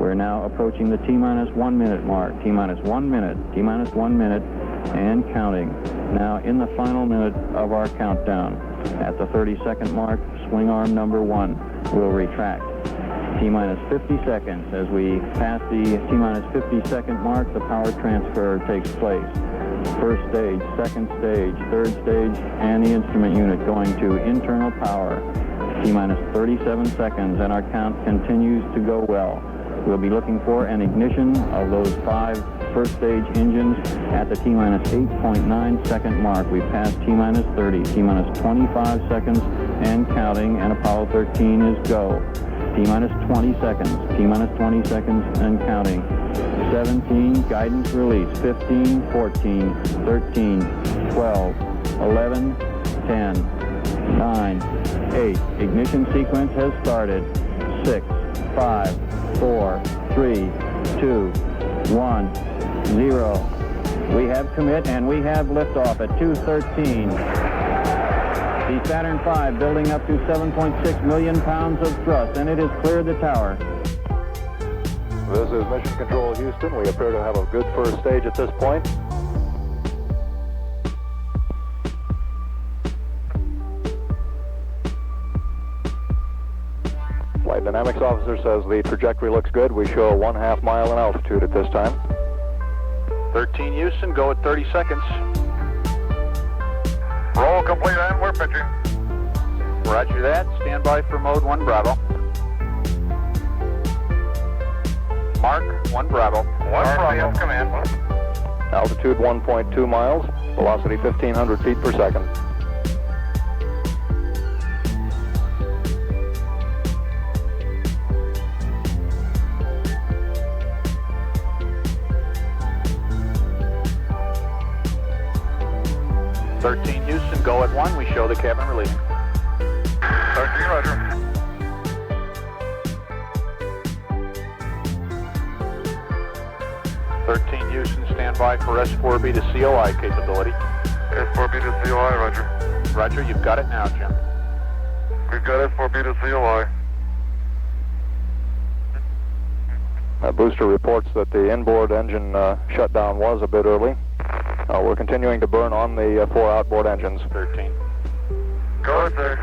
We're now approaching the T-minus 1 minute mark. T-minus 1 minute, T-minus 1 minute, and counting. Now in the final minute of our countdown. At the 30-second mark, swing arm number 1 will retract. T-minus 50 seconds. As we pass the T-minus 50-second mark, the power transfer takes place. First stage, second stage, third stage, and the instrument unit going to internal power. T-minus 37 seconds, and our count continues to go well. We'll be looking for an ignition of those 5 first stage engines at the T-minus 8.9 second mark. We've passed T-minus 30, T-minus 25 seconds and counting, and Apollo 13 is go. T-minus 20 seconds, T-minus 20 seconds and counting. 17, guidance release, 15, 14, 13, 12, 11, 10, 9, 8. Ignition sequence has started. 6, 5, 4, 3, 2, 1, 0. We have commit and we have liftoff at 2:13. The Saturn V building up to 7.6 million pounds of thrust, and it has cleared the tower. This is Mission Control Houston. We appear to have a good first stage at this point. Flight Dynamics Officer says the trajectory looks good. We show 1/2 mile in altitude at this time. 13 Houston, go at 30 seconds. Roll complete and we're pitching. Roger that. Stand by for mode 1 Bravo. Mark 1 Bravo. 1 Bravo, command. Altitude 1.2 miles, velocity 1,500 feet per second. Houston, go at 1. We show the cabin releasing. 13, roger. Houston, stand by for S4B to COI capability. S4B to COI, roger. Roger, you've got it now, Jim. We've got S4B to COI. Booster reports that the inboard engine shutdown was a bit early. We're continuing to burn on the 4 outboard engines. 13. Go ahead, sir.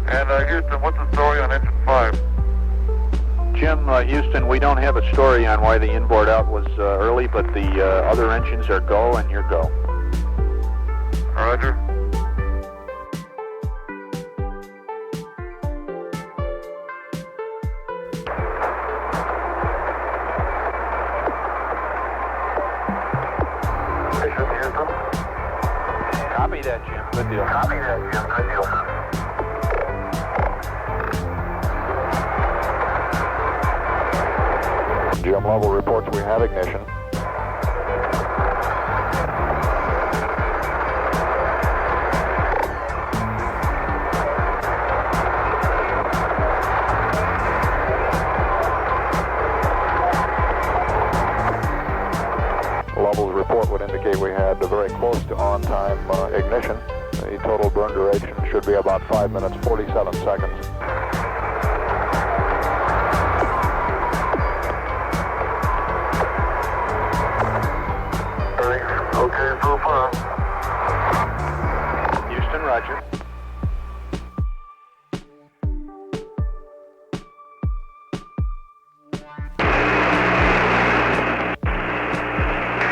And Houston, what's the story on engine 5? Jim, Houston, we don't have a story on why the inboard out was early, but the other engines are go and you're go. Roger. Copy that, Jim. Good deal. Copy that, Jim. Good deal. GM level reports we have ignition. Levels report would indicate we had very close to on-time ignition. The total burn duration should be about 5 minutes, 47 seconds. Okay, so far. Houston, roger.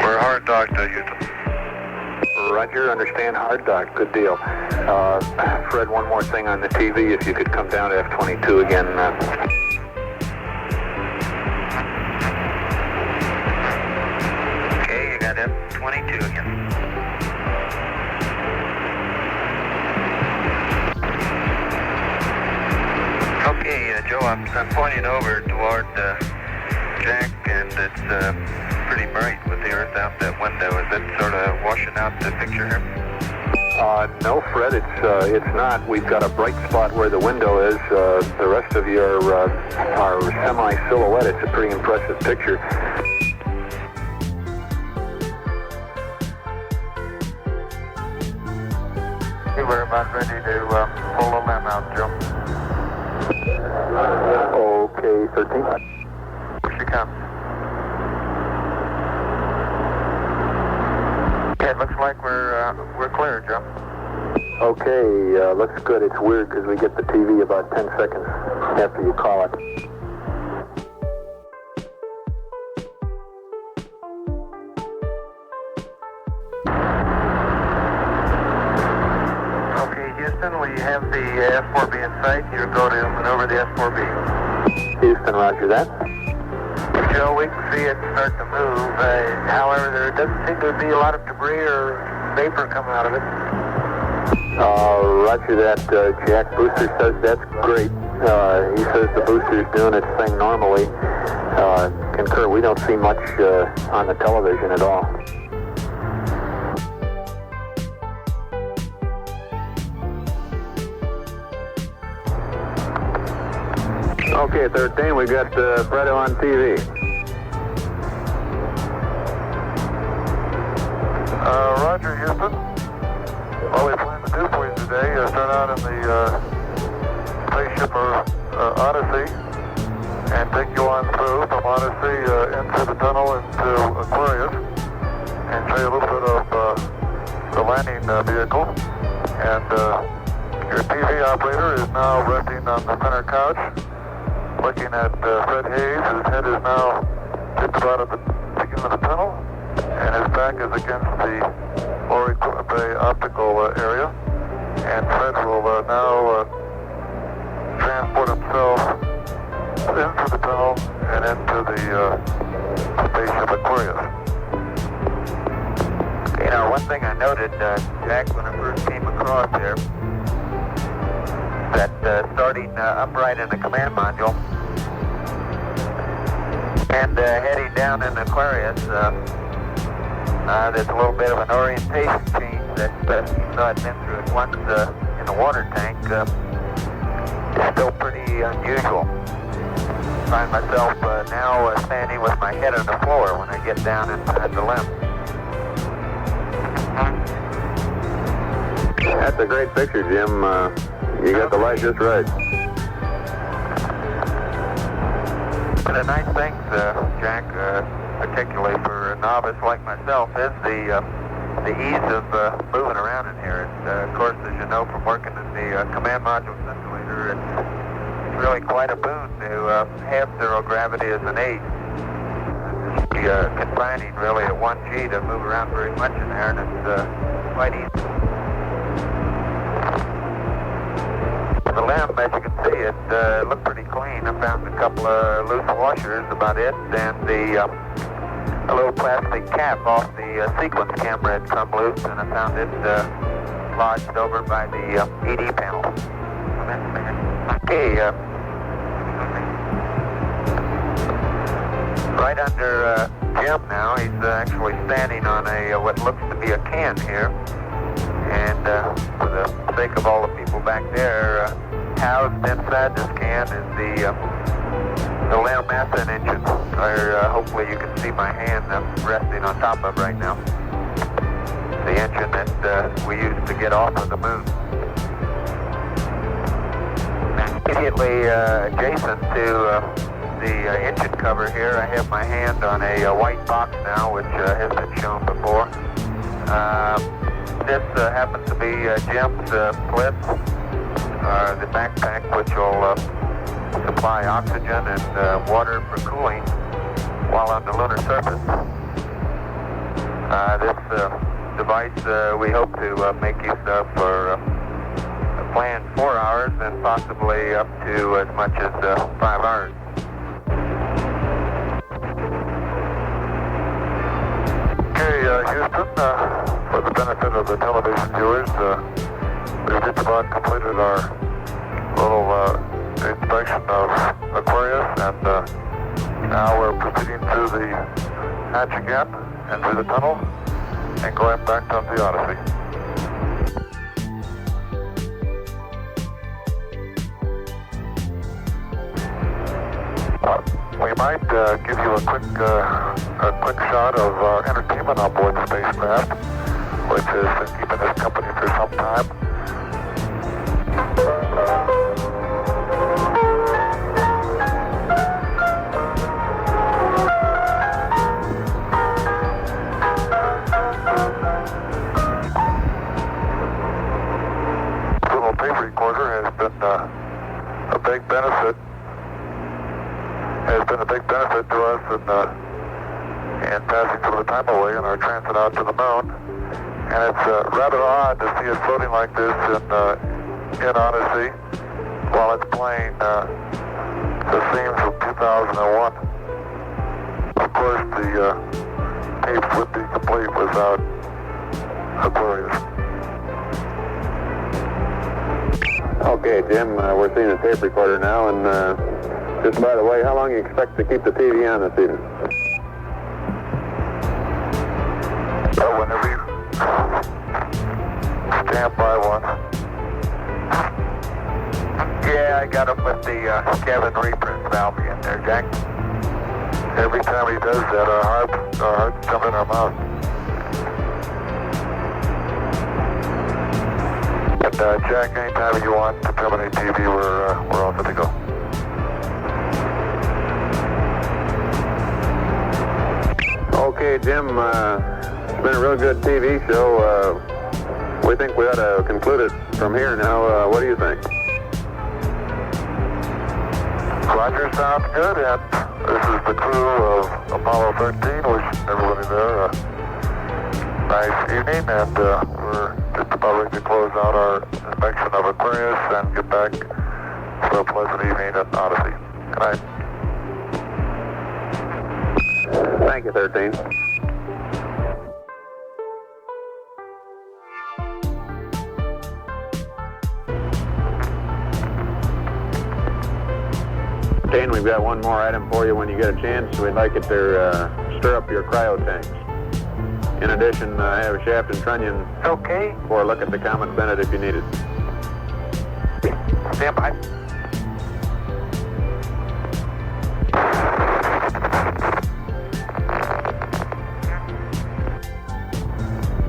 We're hard docked at Houston. Roger, understand hard dock. Good deal. Fred, one more thing on the TV. If you could come down to F-22 again. Okay, you got F-22 again. Okay, Joe, I'm pointing over toward Jack, and it's pretty bright with the Earth out that window. Is it sort of washing out the picture here? No, Fred, it's not. We've got a bright spot where the window is. The rest of you are semi-silhouette. It's a pretty impressive picture. We're about ready to pull the limb out, Joe. Okay, 13. Here she comes. Okay, it looks like we're clear, Joe. Okay, looks good. It's weird because we get the TV about 10 seconds after you call it. Okay, Houston, we have the S4B in sight. You go to maneuver the S4B. Houston, roger that. Joe, we can see it start to move. However, there doesn't seem to be a lot of debris or vapor coming out of it. Roger that, Jack. Booster says that's great. He says the booster's doing its thing normally. Concur, we don't see much on the television at all. Okay, 13, we got Fredo on TV. Roger, Houston. All we plan to do for you today is start out in the spaceship Odyssey and take you on through from Odyssey into the tunnel into Aquarius and show you a little bit of the landing vehicle. And your TV operator is now resting on the center couch, looking at Fred Hayes. His head is now just about at the beginning of the tunnel, and his back is against the optical area. And Fred will now transport himself into the tunnel and into the spaceship Aquarius. You know, one thing I noted, Jack, when I first came across here, that starting upright in the command module and heading down in Aquarius, there's a little bit of an orientation change that even though I'd been through it once in the water tank, is still pretty unusual. I find myself now standing with my head on the floor when I get down inside the limb. That's a great picture, Jim. You got the light just right. One of the nice things, Jack, particularly for a novice like myself, is the ease of moving around in here. Of course, as you know from working in the command module simulator, it's really quite a boon to have zero gravity as an aid. It's confining really at 1G to move around very much in there, and it's quite easy. The limb, as you can see, it looked pretty clean. I found a couple of loose washers, about it, and a little plastic cap off the sequence camera had come loose, and I found it lodged over by the ED panel. Okay, right under Jim now. He's actually standing on a what looks to be a can here, and for the sake of all the people back there, housed inside this can is the limb methane engine, or hopefully you can see my hand resting on top of right now. The engine that we used to get off of the moon. Immediately adjacent to the engine cover here, I have my hand on a white box now, which has been shown before. This happens to be Jim's slip, the backpack, which will supply oxygen and water for cooling while on the lunar surface. This device we hope to make use of for a planned 4 hours and possibly up to as much as 5 hours. Okay, Houston, for the benefit of the television viewers, we've just about completed our little inspection of Aquarius, and now we're proceeding through the hatch again and through the tunnel and going back down the Odyssey. We might give you a quick shot of our entertainment on board the spacecraft, which has been keeping us company for some time. a big benefit. Has been a big benefit to us in passing through the time away in our transit out to the moon. And it's rather odd to see it floating like this in Odyssey while it's playing the themes of 2001. Of course, the tapes would be complete without Aquarius. Okay, Jim, we're seeing a tape recorder now, and just by the way, how long do you expect to keep the TV on this evening? Whenever you stand by one. Yeah, I got him with the Kevin reprints valve in there, Jack. Every time he does that, our hearts come in our mouth. And Jack, anytime you want to terminate TV, we're all good to go. Okay, Jim, it's been a real good TV show. We think we ought to conclude it from here now. What do you think? Roger, sounds good, and this is the crew of Apollo 13. Wishing everybody there a nice evening, and we're just about ready to close out our inspection of Aquarius and get back to a pleasant evening at Odyssey. Good night. Thank you, 13. We've got one more item for you when you get a chance. We'd like it to stir up your cryo tanks. In addition, I have a shaft and trunnion Okay. for a look at the Comet Bennett if you need it. Stand by.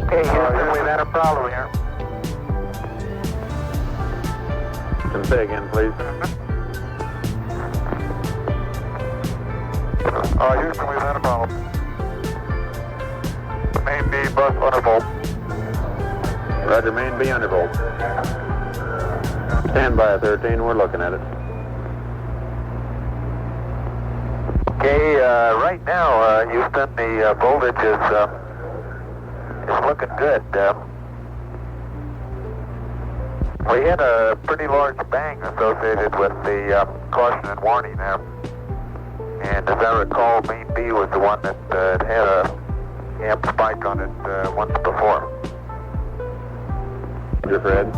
Okay, Houston, we've had a problem here. Can say again, please. Houston, we've had a problem. Main B bus undervolt. Roger, main B undervolt. Stand by, 13. We're looking at it. Okay, right now, Houston, the voltage is looking good. We had a pretty large bang associated with the caution and warning there. And as I recall, main B was the one that had a amp spike on it once before. Roger, Fred.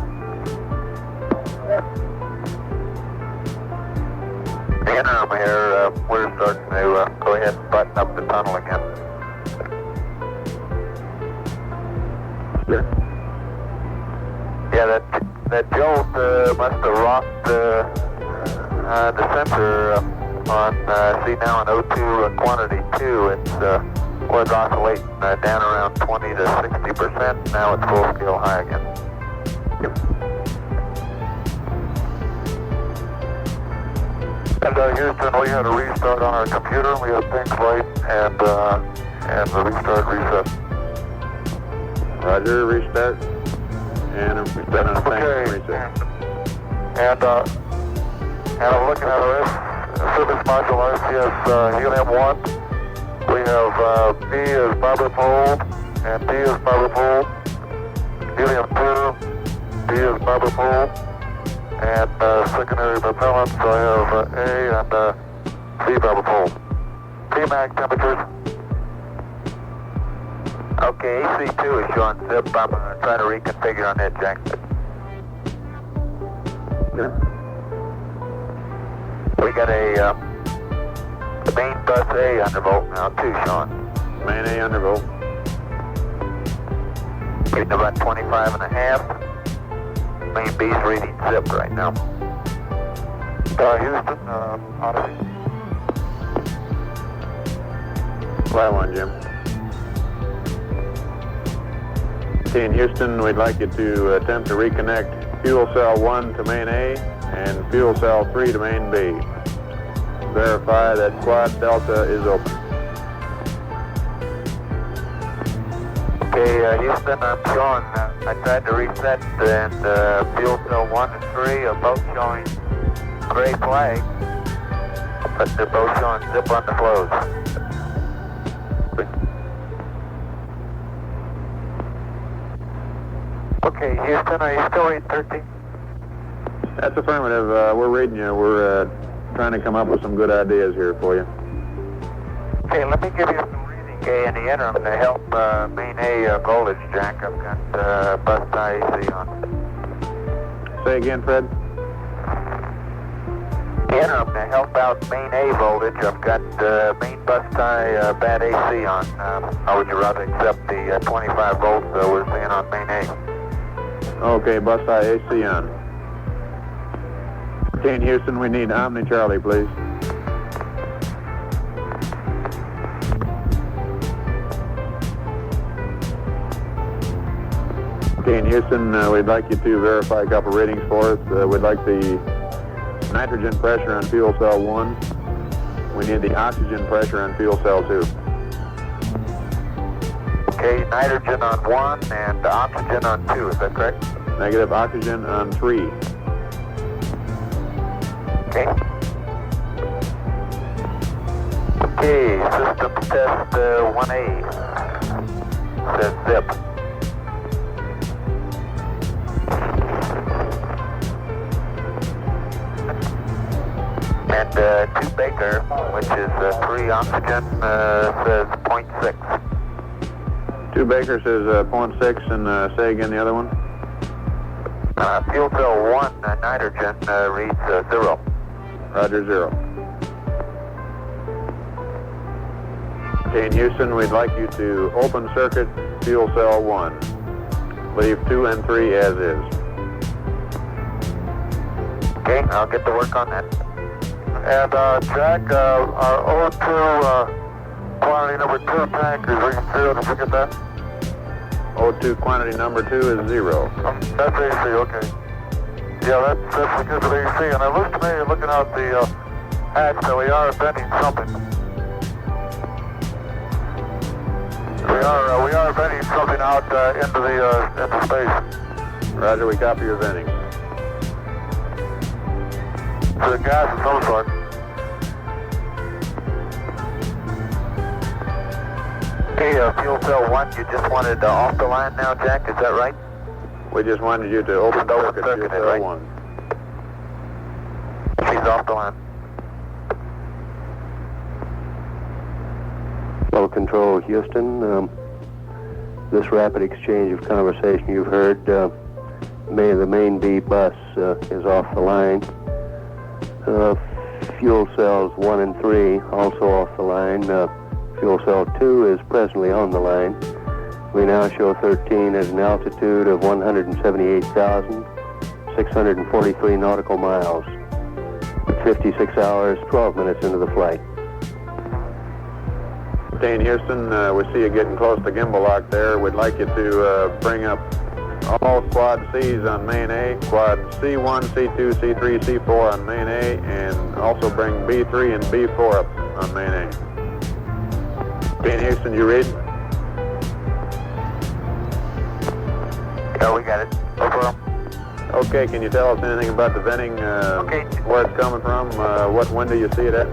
The interim here, we're starting to go ahead and button up the tunnel again. Sure. Yeah, that jolt must have rocked the sensor on, see now in O2 quantity 2, it was oscillating down around 20 to 60%. Now it's full scale high again. Yep. And Houston, we had a restart on our computer. We had a pink light and the restart reset. Roger, restart. And we set on a tank reset. And I'm looking at our service module RCS helium 1. We have B as barber pole and D as barber pole. Helium 2, D as barber pole. And secondary propellants, I have A and C barber pole. Tmax temperatures. Okay, AC2 is showing zip. I'm going to try to reconfigure on that, Jack. Yeah. We got the main bus A undervolt now too, Sean. Main A undervolt. Getting about 25 and a half. Main B's reading zip right now. Houston, Odyssey. Fly one, Jim. Okay, in Houston, we'd like you to attempt to reconnect fuel cell 1 to main A and fuel cell 3 to main B. Verify that quad delta is open. Okay, Houston, I'm showing I tried to reset, and fuel cell 1 and 3 are both showing gray flag, but they're both showing zip on the flows. Okay, Houston, are you still reading 13? That's affirmative. We're reading you. We're trying to come up with some good ideas here for you. Okay, let me give you some reading in the interim to help main A voltage, Jack. I've got bus tie AC on. Say again, Fred. Interim to help out main A voltage, I've got main bus tie bad AC on. How would you rather accept the 25 volts we're seeing on main A? Okay, bus tie AC on. Okay, in Houston, we need Omni Charlie, please. Okay, in Houston, we'd like you to verify a couple readings for us. We'd like the nitrogen pressure on fuel cell 1. We need the oxygen pressure on fuel cell 2. Okay, nitrogen on 1 and oxygen on 2, is that correct? Negative, oxygen on 3. Okay. Okay, system test 1A. Says zip. And 2 Baker, which is 3 oxygen, says 0.6. 2 Baker says 0.6, and say again the other one. Fuel cell 1 nitrogen reads 0. Roger, 0. Okay, in Houston, we'd like you to open circuit fuel cell 1. Leave 2 and 3 as is. Okay, I'll get to work on that. And Jack, our O2 quantity number 2 tank is reading 0. Did you get that? O2 quantity number 2 is 0. That's AC, okay. Yeah, that's because of AC. And it looks to me, looking out the hatch, that we are venting something. We are venting something out into space. Roger, we copy your venting. The gas of some sort. Okay, fuel cell 1, you just wanted off the line now, Jack, is that right? We just wanted you to open circuit fuel cell right? 1. She's off the line. Well, Control, Houston. This rapid exchange of conversation you've heard, the main B bus is off the line. Fuel cells 1 and 3 also off the line. Fuel cell 2 is presently on the line. We now show 13 at an altitude of 178,643 nautical miles. 56 hours, 12 minutes into the flight. Okay, in Houston, we see you getting close to gimbal lock there. We'd like you to bring up all quad C's on main A, quad C1, C2, C3, C4 on main A, and also bring B3 and B4 up on main A. Okay, in Houston, you read? Yeah, we got it. Over. Okay, can you tell us anything about the venting, Okay. where it's coming from, what window you see it at?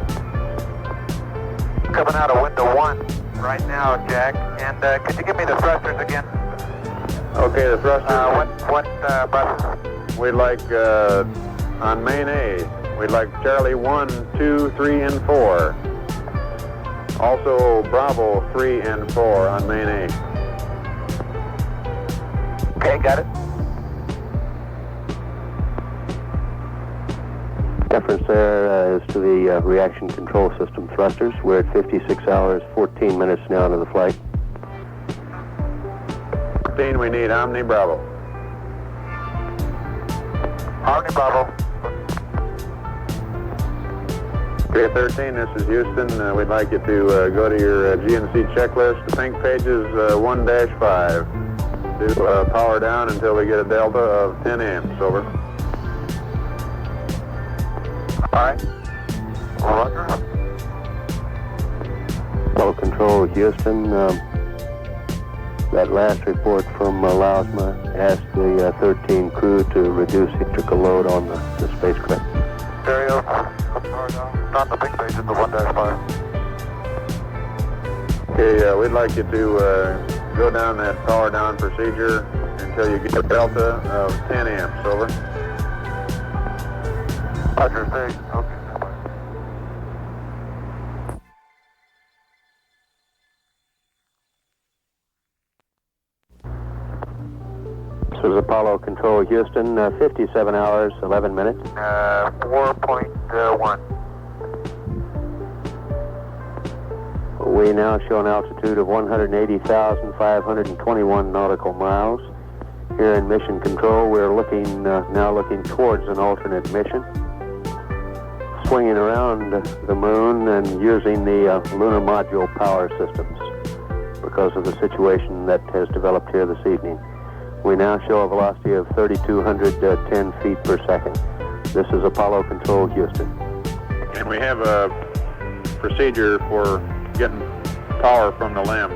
Coming out of window 1 right now, Jack. And could you give me the thrusters again? Okay, the thrusters. What buttons? We'd like, on main A, we'd like Charlie 1, 2, 3, and 4. Also Bravo 3 and 4 on main A. Okay, got it. Reference there is to the reaction control system thrusters. We're at 56 hours, 14 minutes now into the flight. 13, we need Omni Bravo. Omni Bravo. Okay, 13, this is Houston. We'd like you to go to your GNC checklist, the pink pages 1-5, to power down until we get a delta of 10 amps. Over. All right. Roger. Well, Control, Houston. That last report from Lausma asked the 13 crew to reduce electrical load on the spacecraft. Stereo, not the big page, it's the 1-5. Okay, we'd like you to go down that power down procedure until you get a delta of 10 amps, over. Roger, stage. Okay. This is Apollo Control Houston, 57 hours, 11 minutes. 4.1. We now show an altitude of 180,521 nautical miles. Here in Mission Control, we're now looking towards an alternate mission, swinging around the moon and using the lunar module power systems because of the situation that has developed here this evening. We now show a velocity of 3,210 feet per second. This is Apollo Control Houston. And we have a procedure for getting power from the LEM.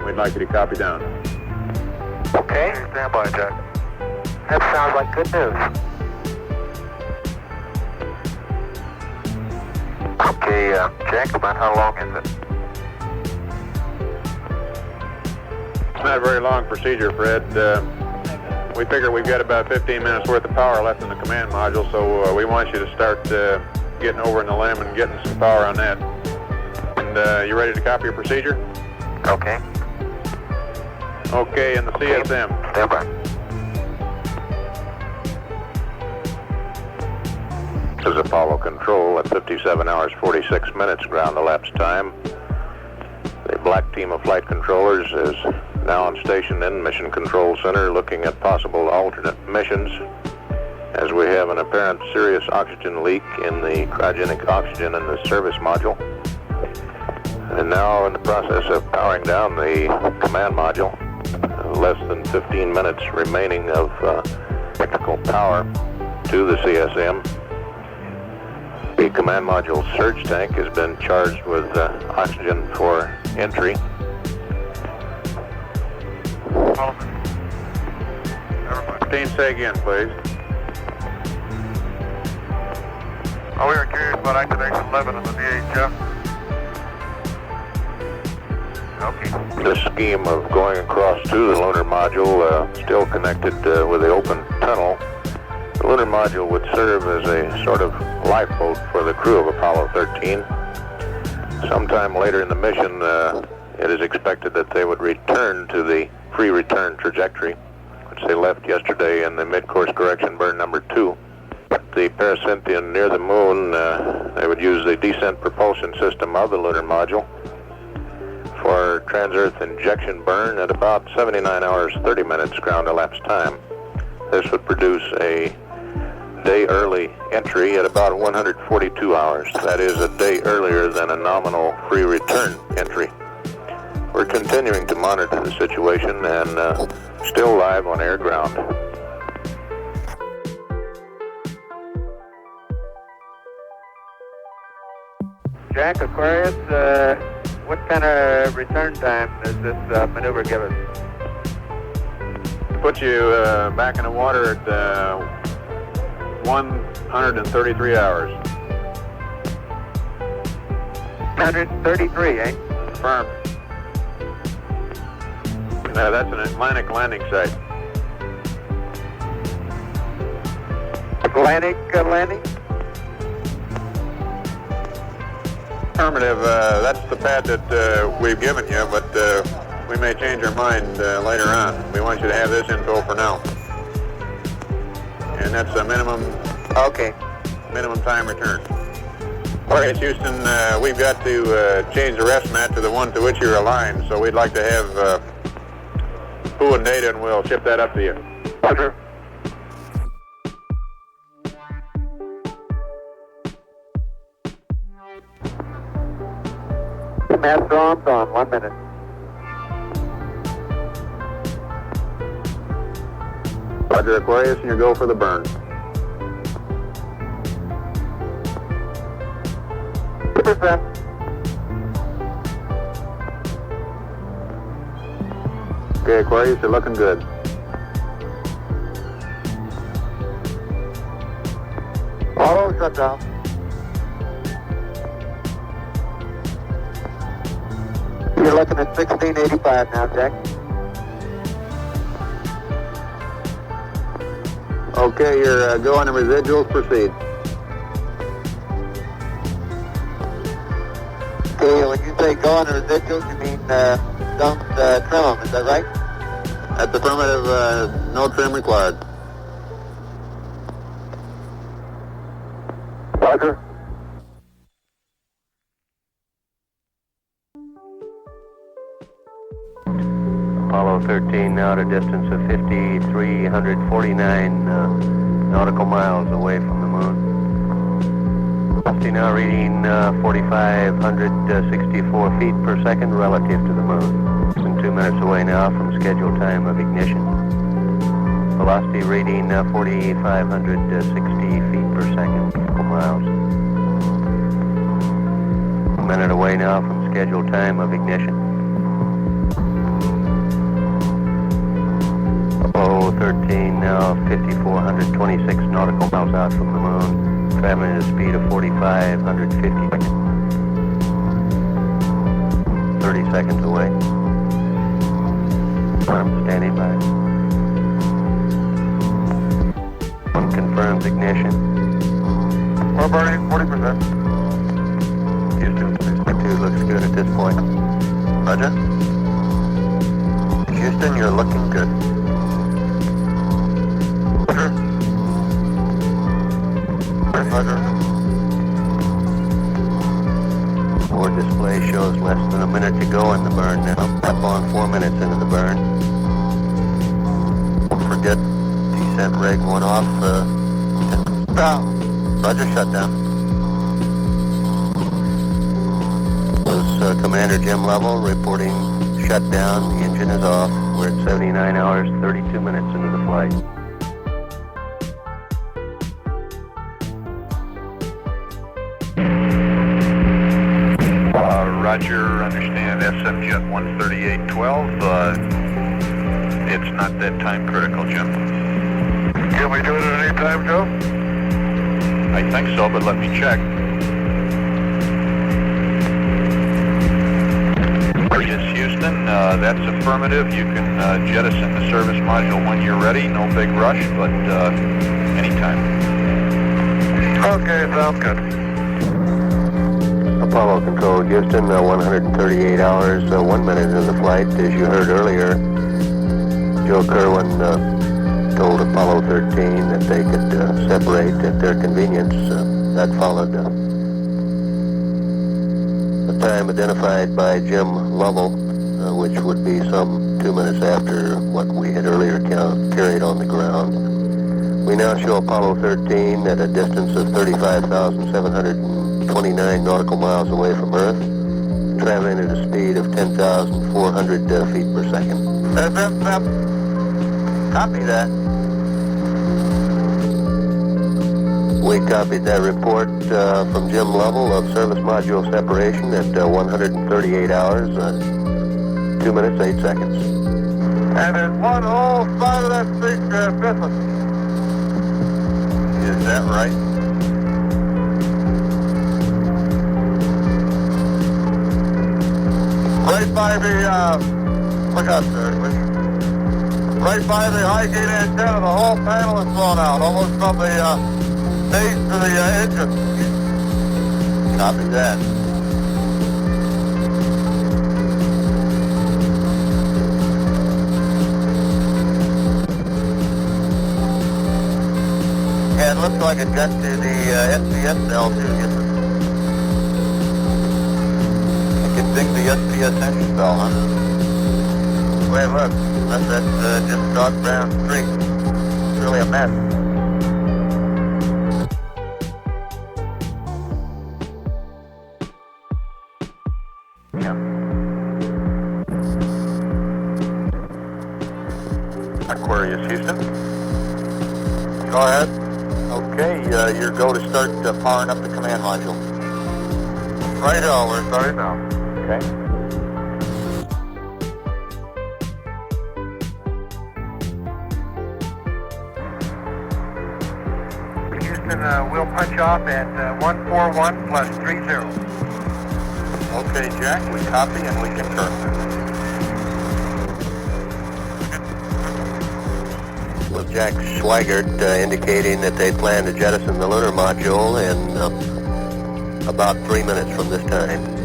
We'd like you to copy down. Okay. Stand by, Jack. That sounds like good news. Okay, Jack, about how long is it? It's not a very long procedure, Fred. We figure we've got about 15 minutes worth of power left in the command module, so we want you to start getting over in the LEM and getting some power on that. And you ready to copy your procedure? Okay. Okay, and the CSM. Stand by. This is Apollo Control at 57 hours 46 minutes ground elapsed time. The black team of flight controllers is now on station in Mission Control Center looking at possible alternate missions as we have an apparent serious oxygen leak in the cryogenic oxygen in the service module. And now in the process of powering down the command module, less than 15 minutes remaining of electrical power to the CSM. The command module surge tank has been charged with oxygen for entry. Dean, say again, please. Oh, we were curious about activation 11 of the VHF. Okay. This scheme of going across to the lunar module, still connected with the open tunnel, the lunar module would serve as a sort of lifeboat for the crew of Apollo 13. Sometime later in the mission, it is expected that they would return to the free return trajectory, which they left yesterday in the mid-course correction burn number 2. The parasynthion near the moon, they would use the descent propulsion system of the lunar module for trans-Earth injection burn at about 79 hours 30 minutes ground elapsed time. This would produce a day early entry at about 142 hours. That is a day earlier than a nominal free return entry. We're continuing to monitor the situation and still live on air ground. Jack, Aquarius, what kind of return time does this maneuver give us? Put you back in the water at 133 hours. 133, eh? Firm. That's an Atlantic landing site. Atlantic landing? Affirmative. That's the pad that we've given you, but we may change our mind later on. We want you to have this info for now. And that's a minimum time return. All right, Houston, we've got to change the rest mat to the one to which you're aligned, so we'd like to have who and data, and we'll ship that up to you. Roger. Master arms on, 1 minute. Roger, Aquarius, and you go for the burn. Okay, Aquarius, you're looking good. Auto shutdown. You're looking at 1685 now, Jack. Okay, you're go on the residuals, proceed. Okay, when you say go on the residuals, you mean don't trim them, is that right? That's affirmative, no trim required. Roger. Apollo 13 now at a distance of 5,349 nautical miles away from the moon. Velocity now reading 4,564 feet per second relative to the moon. Less than 2 minutes away now from scheduled time of ignition. Velocity reading 4,560 feet per second, nautical miles. 1 minute away now from scheduled time of ignition. Apollo 13 now 5,426 nautical miles out from the moon, traveling at a speed of 4,550 seconds. 30 seconds away. I'm standing by. One confirms ignition. We're burning 40%. Houston 6.2 looks good at this point. Roger. Houston, you're looking good. Roger. Board display shows less than a minute to go in the burn now. Up on 4 minutes into the burn. Don't forget, descent reg went off. Roger, shutdown. Was Commander Jim Lovell reporting shutdown. The engine is off. We're at 79 hours, 32 minutes into the flight. Roger, understand SMJet 13812. It's not that time critical, Jim. Can we do it at any time, Joe? I think so, but let me check. Yes, Houston, that's affirmative. You can jettison the service module when you're ready. No big rush, but anytime. Okay, sounds good. Apollo Control, Houston, 138 hours, 1 minute into the flight. As you heard earlier, Joe Kerwin told Apollo 13 that they could separate at their convenience. That followed the time identified by Jim Lovell, which would be some 2 minutes after what we had earlier carried on the ground. We now show Apollo 13 at a distance of 35,729 nautical miles away from Earth, traveling at a speed of 10,400 feet per second. Copy that. We copied that report from Jim Lovell of service module separation at 138 hours, 2 minutes, 8 seconds. And there's one whole side of that spacecraft missing. Is that right? Right by the, look out there, please. Right by the high gate antenna, the whole panel is blown out, almost from the base to the engine. Copy that. Yeah, it looks like it got to the SPS cell too. I can dig the SPS engine cell, huh? Wait, look. That's just dark brown streak. It's really a mess. Aquarius, Houston. Go ahead. Okay, your go to start powering up the command module. Right on, we're starting now. Okay. we'll punch off at 141 plus 30. Okay, Jack, we copy and we confirm. Well, Jack Schweigert indicating that they plan to jettison the lunar module in about 3 minutes from this time.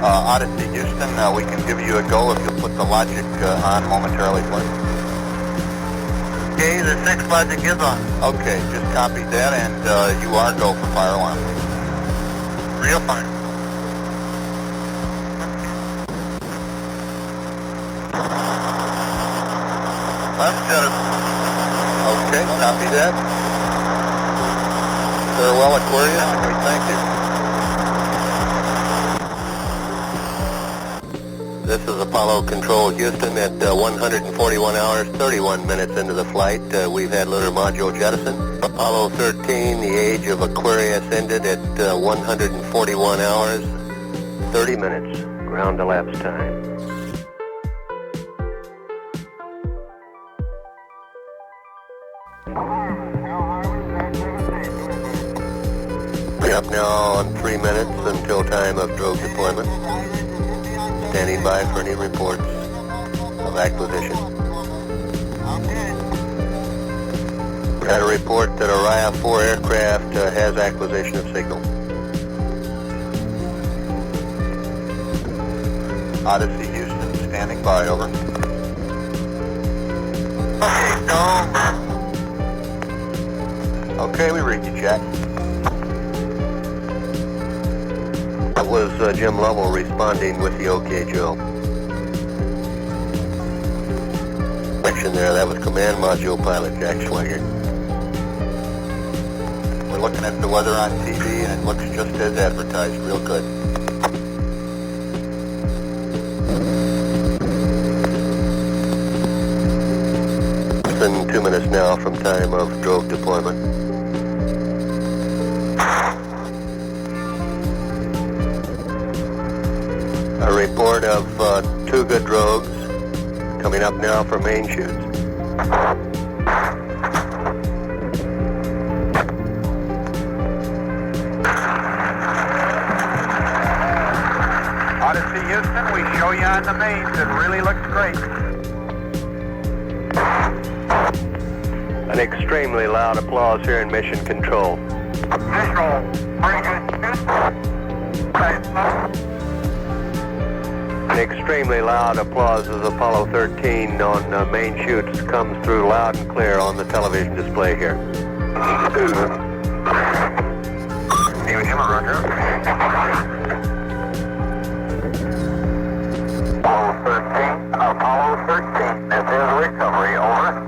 Odyssey Houston, we can give you a go if you'll put the logic on momentarily, please. Okay, the 6 logic is on. Okay, just copied that, and you are go for fire alarm. Real fire. Left jettison. Okay, copy that. Farewell, Aquarius, and we thank you. This is Apollo Control Houston at 141 hours, 31 minutes into the flight. We've had lunar module jettison. Apollo 13, the age of Aquarius ended at 141 hours, 30 minutes, ground elapsed time. Up now on 3 minutes until time of drogue deployment. Standing by for any reports of acquisition. Got a report that Orion 4 aircraft has acquisition of signal. Odyssey Houston, standing by, over. Okay, Okay, we read you, Jack. That was Jim Lovell responding with the OK Joe. Section there, that was command module pilot Jack Schweigert. We're looking at the weather on TV and it looks just as advertised, real good. Less than 2 minutes now from time of drogue deployment. A report of 2 good drogues coming up now for main shoots. Odyssey Houston, we show you on the mains. It really looks great. An extremely loud applause here in Mission Control. Visual, very good. An extremely loud applause as Apollo 13 on main shoots comes through loud and clear on the television display here. Roger. Apollo 13, this is recovery, over.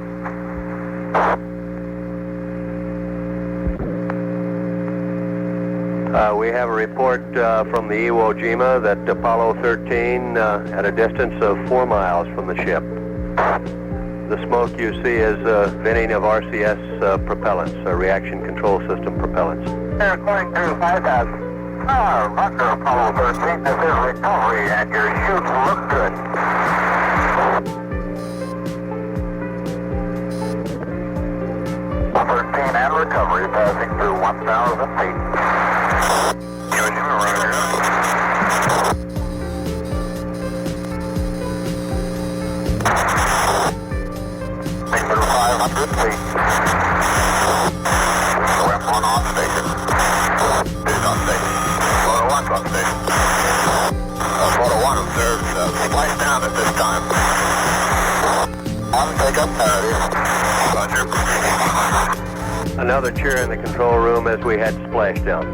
We have a report from the Iwo Jima that Apollo 13 at a distance of 4 miles from the ship. The smoke you see is venting of RCS propellants, reaction control system propellants. They're going through 5,000. Roger, Apollo 13, this is recovery, and your shoots look good. 13 and recovery, passing through 1,000 feet. Through 500 feet. OM1 on station. Is on station. Photo 1's on station. Photo 1 observes flight down at this time. On take-up parity. Roger. Another cheer in the control room as we head splashdown.